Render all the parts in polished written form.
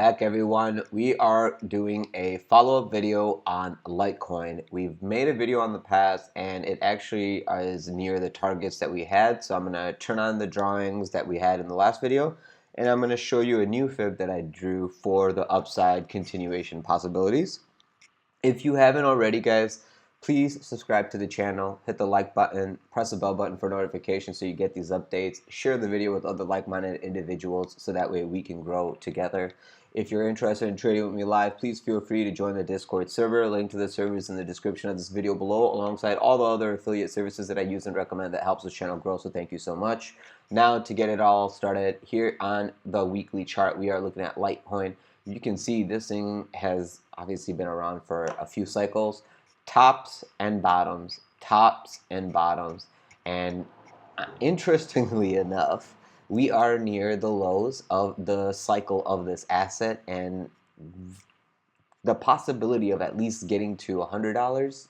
Back everyone, we are doing a follow-up video on Litecoin. We've made a video on the past and it actually is near the targets that we had, so I'm going to turn on the drawings that we had in the last video and I'm going to show you a new fib that I drew for the upside continuation possibilities. If you haven't already, guys, please subscribe to the channel, hit the like button, press the bell button for notifications so you get these updates, share the video with other like-minded individuals so that way we can grow together. If you're interested in trading with me live, please feel free to join the Discord server. Link to the server is in the description of this video below, alongside all the other affiliate services that I use and recommend that helps the channel grow, so thank you so much. Now, to get it all started, here on the weekly chart, we are looking at Litecoin. You can see this thing has obviously been around for a few cycles, tops and bottoms, and interestingly enough, we are near the lows of the cycle of this asset, and the possibility of at least getting to $100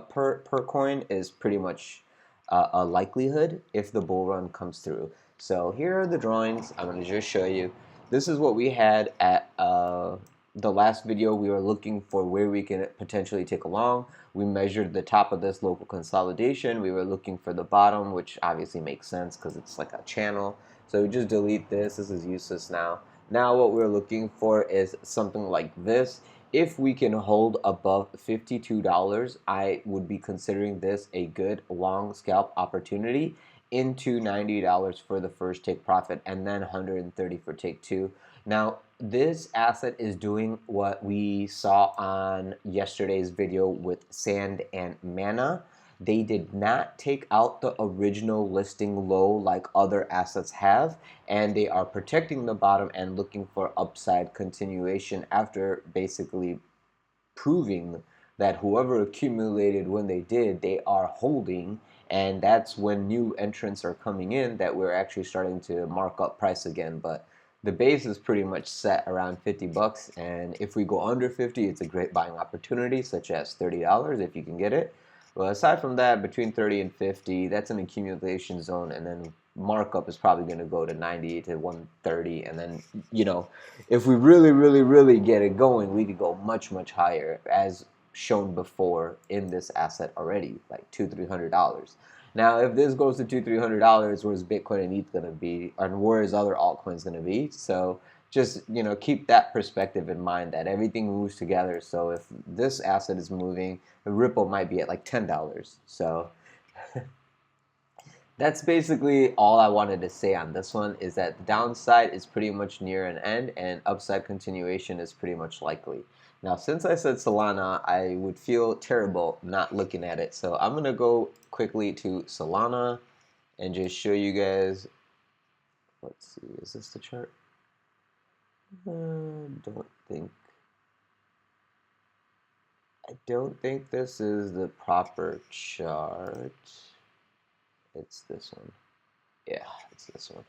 per coin is pretty much a likelihood if the bull run comes through. So here are the drawings. I'm going to just show you. This is what we had at the last video. We were looking for where we can potentially take along. We measured the top of this local consolidation. We were looking for the bottom, which obviously makes sense because it's like a channel. So we just delete this. This is useless now. Now what we're looking for is something like this. If we can hold above $52, I would be considering this a good long scalp opportunity into $90 for the first take profit and then $130 for take two. Now, this asset is doing what we saw on yesterday's video with Sand and Mana. They did not take out the original listing low like other assets have, and they are protecting the bottom and looking for upside continuation after basically proving that whoever accumulated when they did, they are holding, and that's when new entrants are coming in that we're actually starting to mark up price again. But the base is pretty much set around 50 bucks, and if we go under 50, it's a great buying opportunity, such as $30 if you can get it. Well, aside from that, between 30 and 50, that's an accumulation zone, and then markup is probably going to go to 90 to 130, and then, you know, if we really get it going, we could go much higher, as shown before in this asset already, like $200-300. Now, if this goes to $200-300, where's Bitcoin and ETH going to be, and where's other altcoins going to be? So just, you know, keep that perspective in mind that everything moves together. So if this asset is moving, the Ripple might be at like $10. So that's basically all I wanted to say on this one, is that the downside is pretty much near an end and upside continuation is pretty much likely. Now, since I said Solana, I would feel terrible not looking at it. So I'm going to go quickly to Solana and just show you guys. Let's see, is this the chart? I don't think this is the proper chart. It's this one. Yeah, it's this one.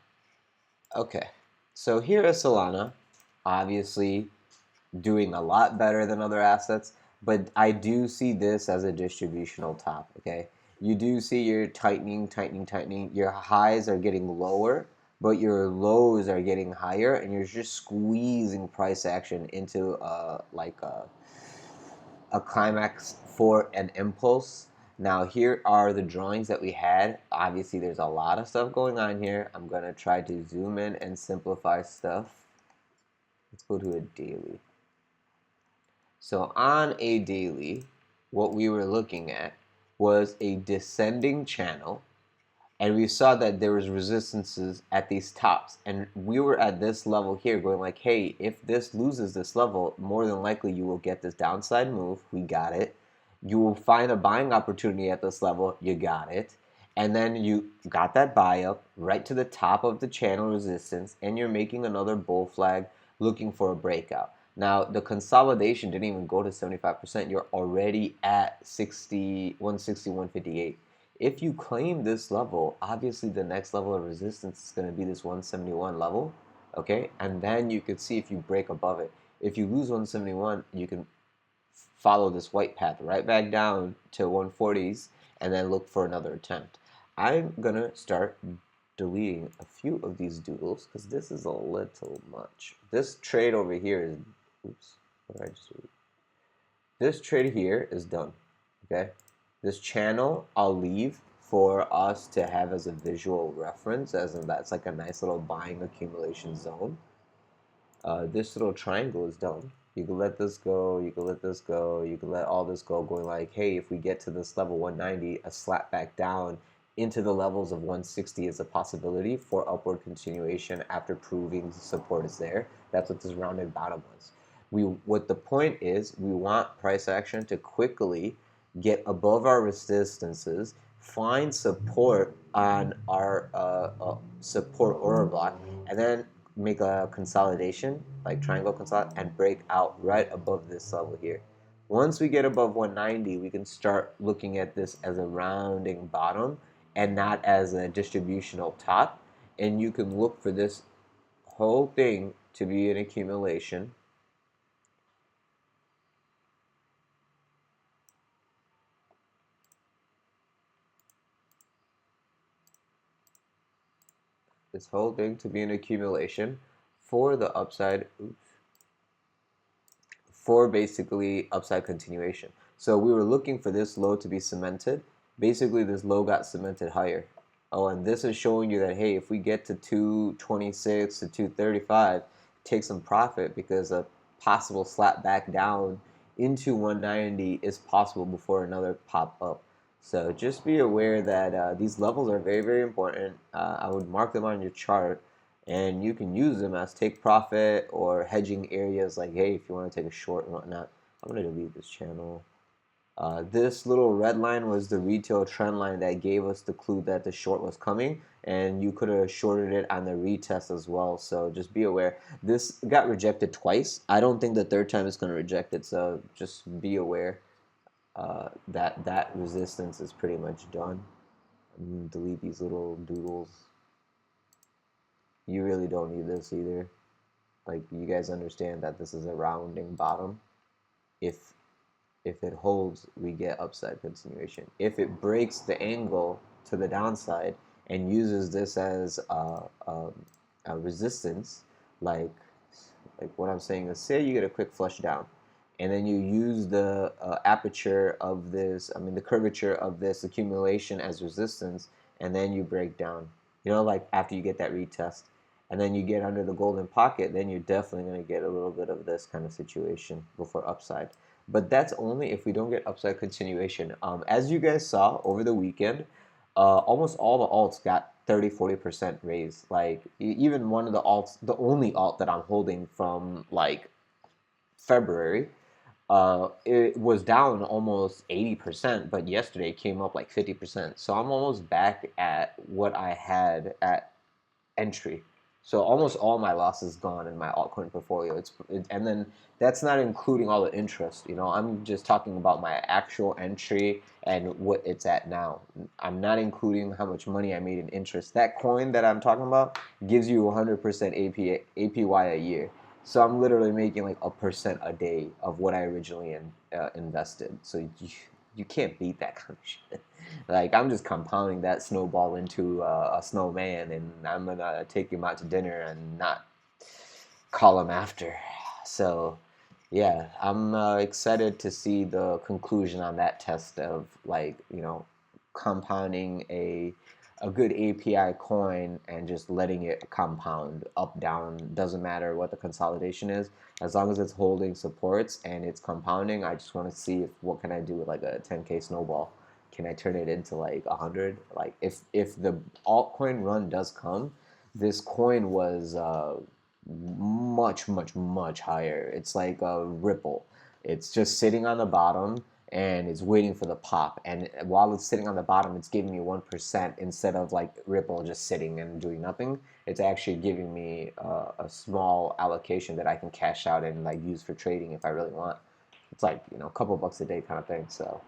Okay, so here is Solana, obviously doing a lot better than other assets, but I do see this as a distributional top, okay? You do see you're tightening. Your highs are getting lower, but your lows are getting higher, and you're just squeezing price action into like a climax for an impulse. Now, here are the drawings that we had. Obviously, there's a lot of stuff going on here. I'm going to try to zoom in and simplify stuff. Let's go to a daily. So on a daily, what we were looking at was a descending channel, and we saw that there was resistances at these tops, and we were at this level here going like, hey, if this loses this level, more than likely you will get this downside move. We got it. You will find a buying opportunity at this level. You got it. And then you got that buy up right to the top of the channel resistance, and you're making another bull flag looking for a breakout. Now, the consolidation didn't even go to 75%. You're already at 160, 158. If you claim this level, obviously the next level of resistance is going to be this 171 level, okay? And then you can see if you break above it. If you lose 171, you can follow this white path right back down to 140s and then look for another attempt. I'm going to start deleting a few of these doodles because this is a little much. This trade over here is, oops, what did I just read? This trade here is done, okay? This channel I'll leave for us to have as a visual reference, as in that's like a nice little buying accumulation zone. This little triangle is done. You can let this go, you can let this go, you can let all this go, going like, hey, if we get to this level 190, a slap back down into the levels of 160 is a possibility for upward continuation after proving support is there. That's what this rounded bottom was. What the point is, we want price action to quickly get above our resistances, find support on our support order block, and then make a consolidation, like triangle consolidate, and break out right above this level here. Once we get above 190, we can start looking at this as a rounding bottom and not as a distributional top. And you can look for this whole thing to be an accumulation. This whole thing to be an accumulation for the upside, for basically upside continuation. So we were looking for this low to be cemented. Basically, this low got cemented higher. Oh, and this is showing you that, hey, if we get to 226 to 235, take some profit because a possible slap back down into 190 is possible before another pop up. So just be aware that these levels are very, very important. I would mark them on your chart, and you can use them as take profit or hedging areas like, hey, if you want to take a short and whatnot. I'm going to delete this channel. This little red line was the retail trend line that gave us the clue that the short was coming, and you could have shorted it on the retest as well. So just be aware. This got rejected twice. I don't think the third time it's going to reject it, so just be aware that that resistance is pretty much done. I'm going to delete these little doodles. You really don't need this either. Like, you guys understand that this is a rounding bottom. If it holds, we get upside continuation. If it breaks the angle to the downside and uses this as a resistance, like what I'm saying is, say you get a quick flush down, and then you use the aperture of this, the curvature of this accumulation as resistance, and then you break down. You know, like after you get that retest, and then you get under the golden pocket, then you're definitely going to get a little bit of this kind of situation before upside. But that's only if we don't get upside continuation. As you guys saw over the weekend, almost all the alts got 30-40% raise. Like even one of the alts, the only alt that I'm holding from like February, it was down almost 80%, but yesterday it came up like 50%. So I'm almost back at what I had at entry. So almost all my losses gone in my altcoin portfolio. And then that's not including all the interest. You know, I'm just talking about my actual entry and what it's at now. I'm not including how much money I made in interest. That coin that I'm talking about gives you 100% APY a year. So I'm literally making like 1% a day of what I originally invested. So you can't beat that kind of shit. Like, I'm just compounding that snowball into a snowman, and I'm gonna take him out to dinner and not call him after. So, yeah, I'm excited to see the conclusion on that test of, like, compounding a good API coin and just letting it compound up, down. Doesn't matter what the consolidation is, as long as it's holding supports and it's compounding. I just want to see what can I do with like a 10K snowball. Can I turn it into like 100? Like, if the altcoin run does come, this coin was much higher. It's like a Ripple. It's just sitting on the bottom and it's waiting for the pop. And while it's sitting on the bottom, it's giving me 1% instead of like Ripple just sitting and doing nothing. It's actually giving me a small allocation that I can cash out and like use for trading if I really want. It's like, a couple bucks a day kind of thing. So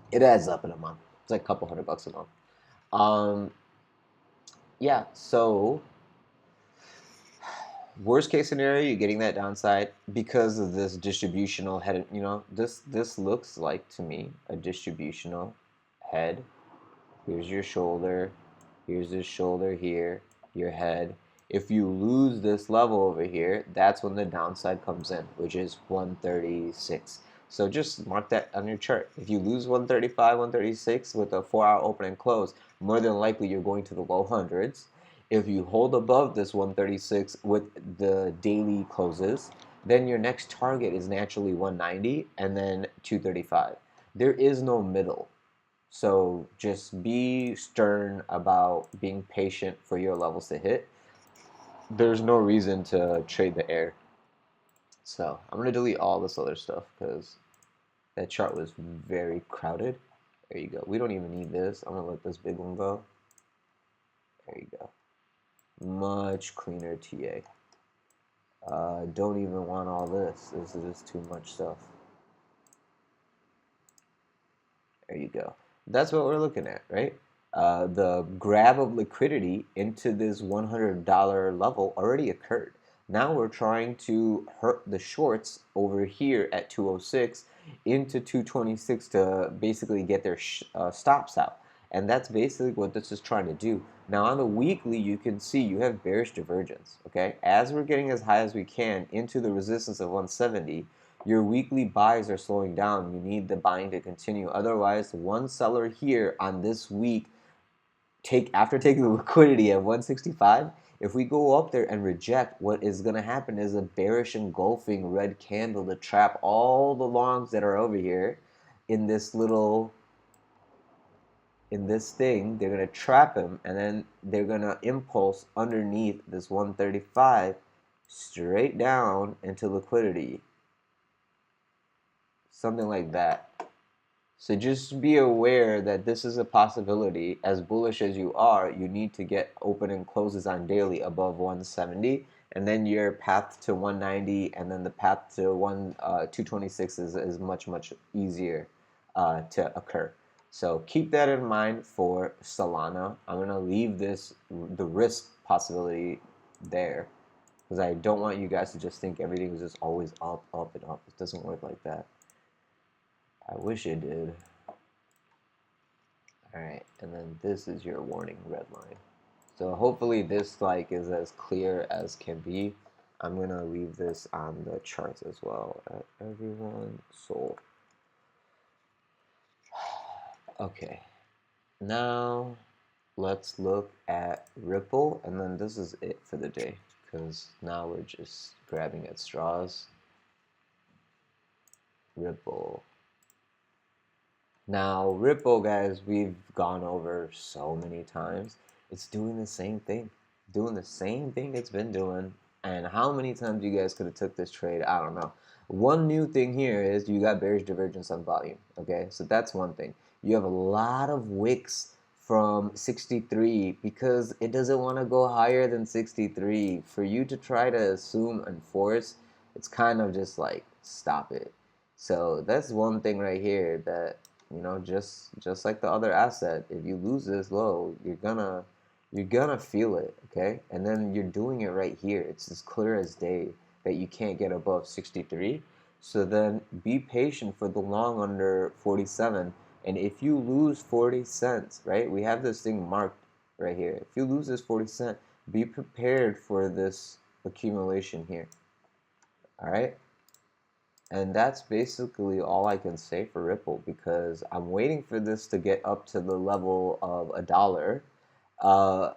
it adds up in a month. It's like a couple $100 a month. Yeah, so worst case scenario, you're getting that downside because of this distributional head. This looks like to me a distributional head. Here's your shoulder. Here's this shoulder here, your head. If you lose this level over here, that's when the downside comes in, which is 136. So just mark that on your chart. If you lose 135, 136 with a 4-hour open and close, more than likely you're going to the low hundreds. If you hold above this 136 with the daily closes, then your next target is naturally 190 and then 235. There is no middle. So just be stern about being patient for your levels to hit. There's no reason to trade the air. So I'm going to delete all this other stuff because that chart was very crowded. There you go. We don't even need this. I'm going to let this big one go. There you go. Much cleaner TA. Don't even want all this. This is just too much stuff. There you go. That's what we're looking at, right? The grab of liquidity into this $100 level already occurred. Now we're trying to hurt the shorts over here at 206 into 226 to basically get their stops out. And that's basically what this is trying to do. Now on the weekly, you can see you have bearish divergence, okay? As we're getting as high as we can into the resistance of 170, your weekly buys are slowing down. You need the buying to continue. Otherwise, one seller here on this week, after taking the liquidity at 165, if we go up there and reject, what is going to happen is a bearish engulfing red candle to trap all the longs that are over here in this little, in this thing. They're going to trap him, and then they're going to impulse underneath this 135 straight down into liquidity. Something like that. So just be aware that this is a possibility. As bullish as you are, you need to get open and closes on daily above 170, and then your path to 190, and then the path to 226 is much easier to occur. So keep that in mind for Solana. I'm gonna leave the risk possibility there because I don't want you guys to just think everything is just always up, up, and up. It doesn't work like that. I wish it did. Alright, and then this is your warning red line. So hopefully this is as clear as can be. I'm gonna leave this on the charts as well. Everyone sold. Okay, now let's look at Ripple, and then this is it for the day because now we're just grabbing at straws. Ripple. Now, Ripple, guys, we've gone over so many times. It's doing the same thing. Doing the same thing it's been doing. And how many times you guys could have took this trade, I don't know. One new thing here is you got bearish divergence on volume. Okay, so that's one thing. You have a lot of wicks from 63 because it doesn't want to go higher than 63. For you to try to assume and force, it's kind of just like, stop it. So that's one thing right here that, you know, just like the other asset, if you lose this low, you're gonna feel it, okay? And then you're doing it right here. It's as clear as day that you can't get above 63. So then be patient for the long under 47. And if you lose 40 cents, right? We have this thing marked right here. If you lose this 40 cent, be prepared for this accumulation here. All right? And that's basically all I can say for Ripple because I'm waiting for this to get up to the level of $1.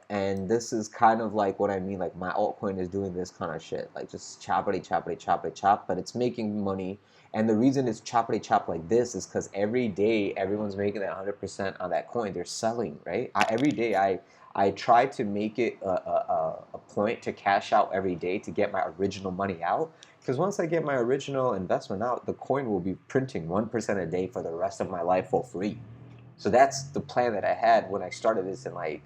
And this is kind of like what I mean, like my altcoin is doing this kind of shit, like just choppity, chop, but it's making money. And the reason it's choppity chop like this is because every day everyone's making that 100% on that coin. They're selling, right? Every day I try to make it a point to cash out every day to get my original money out. Because once I get my original investment out, the coin will be printing 1% a day for the rest of my life for free. So that's the plan that I had when I started this in like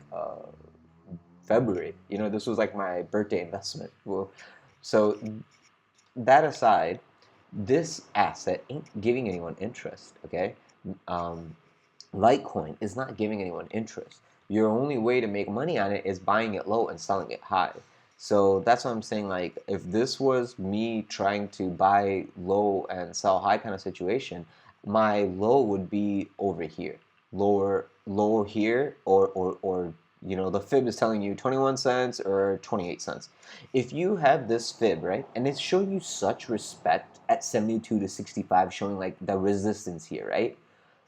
February. You know, this was like my birthday investment. Well, so that aside, this asset ain't giving anyone interest, okay? Litecoin is not giving anyone interest. Your only way to make money on it is buying it low and selling it high. So that's what I'm saying, like, if this was me trying to buy low and sell high kind of situation, my low would be over here. Lower here or you know, the fib is telling you 21 cents or 28 cents. If you have this fib, right, and it's showing you such respect at 72 to 65, showing like the resistance here, right?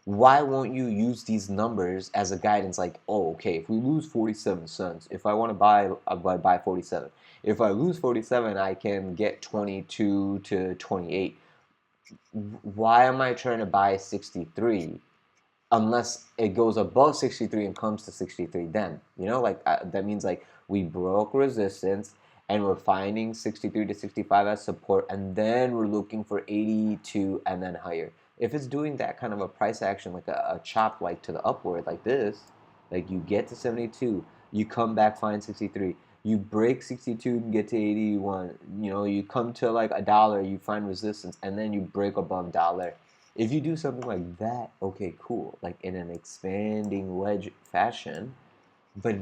Why won't you use these numbers as a guidance? Like, oh, okay, if we lose 47 cents, if I want to buy, I buy 47. If I lose 47, I can get 22 to 28. Why am I trying to buy 63 unless it goes above 63 and comes to 63? Then, you know, like that means like we broke resistance and we're finding 63 to 65 as support, and then we're looking for 82 and then higher. If it's doing that kind of a price action, like a chop like to the upward like this, like you get to 72, you come back, find 63, you break 62 and get to 81, you know, you come to like $1, you find resistance, and then you break above dollar. If you do something like that, okay, cool, like in an expanding wedge fashion. But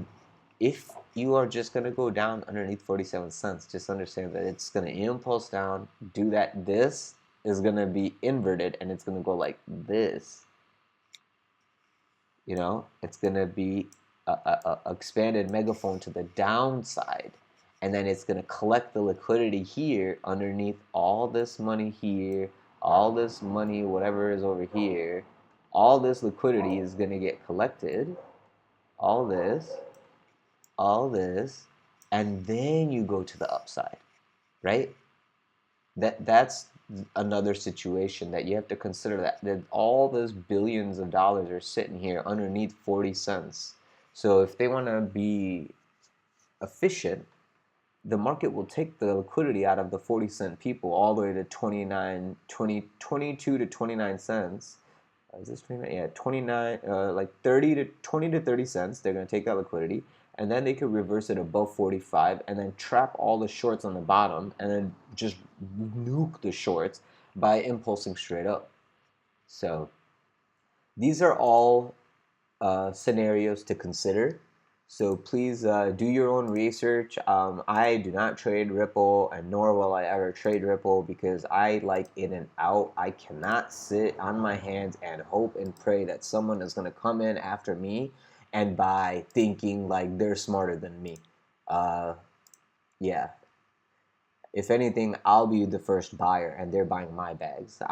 if you are just going to go down underneath 47 cents, just understand that it's going to impulse down, do that. This is going to be inverted and it's going to go like this. You know, it's going to be a expanded megaphone to the downside. And then it's going to collect the liquidity here underneath all this money here, all this money, whatever is over here. All this liquidity is going to get collected. All this, and then you go to the upside, right? That's another situation that you have to consider, that all those billions of dollars are sitting here underneath 40 cents. So if they want to be efficient, the market will take the liquidity out of the 40-cent people all the way to 22 to 29 cents. Is this 29? Yeah, 29, like 30 to 20 to 30 cents. They're going to take that liquidity, and then they could reverse it above 45 and then trap all the shorts on the bottom and then just nuke the shorts by impulsing straight up. So these are all scenarios to consider. So please do your own research. I do not trade Ripple, and nor will I ever trade Ripple, because I like in and out. I cannot sit on my hands and hope and pray that someone is going to come in after me and buy thinking like they're smarter than me. Yeah. If anything, I'll be the first buyer and they're buying my bags.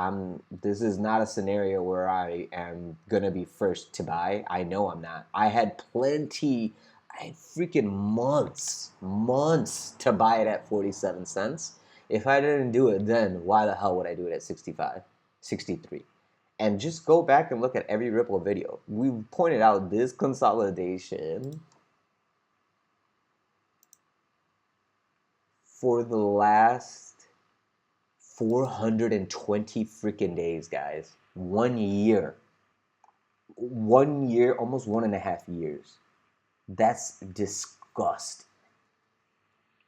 This is not a scenario where I am gonna be first to buy. I know I'm not. I had freaking months to buy it at 47 cents. If I didn't do it then, why the hell would I do it at 65, 63? And just go back and look at every Ripple video. We pointed out this consolidation for the last 420 freaking days, guys. 1 year. 1 year, almost 1.5 years. That's disgusting.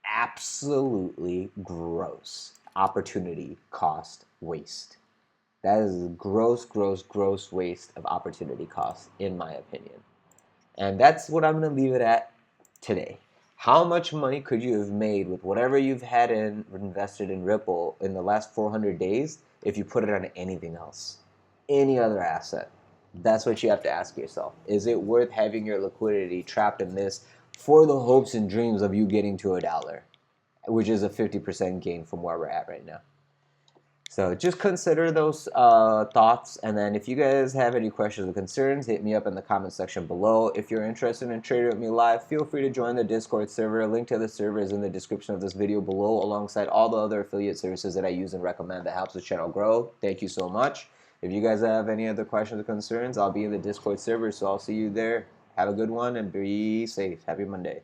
Absolutely gross. Opportunity cost waste. That is gross waste of opportunity cost, in my opinion. And that's what I'm going to leave it at today. How much money could you have made with whatever you've had invested in Ripple in the last 400 days if you put it on anything else? Any other asset? That's what you have to ask yourself. Is it worth having your liquidity trapped in this for the hopes and dreams of you getting to $1, which is a 50% gain from where we're at right now? So just consider those thoughts, and then if you guys have any questions or concerns, hit me up in the comment section below. If you're interested in trading with me live, feel free to join the Discord server. A link to the server is in the description of this video below, alongside all the other affiliate services that I use and recommend that helps the channel grow. Thank you so much. If you guys have any other questions or concerns, I'll be in the Discord server, so I'll see you there. Have a good one and be safe. Happy Monday.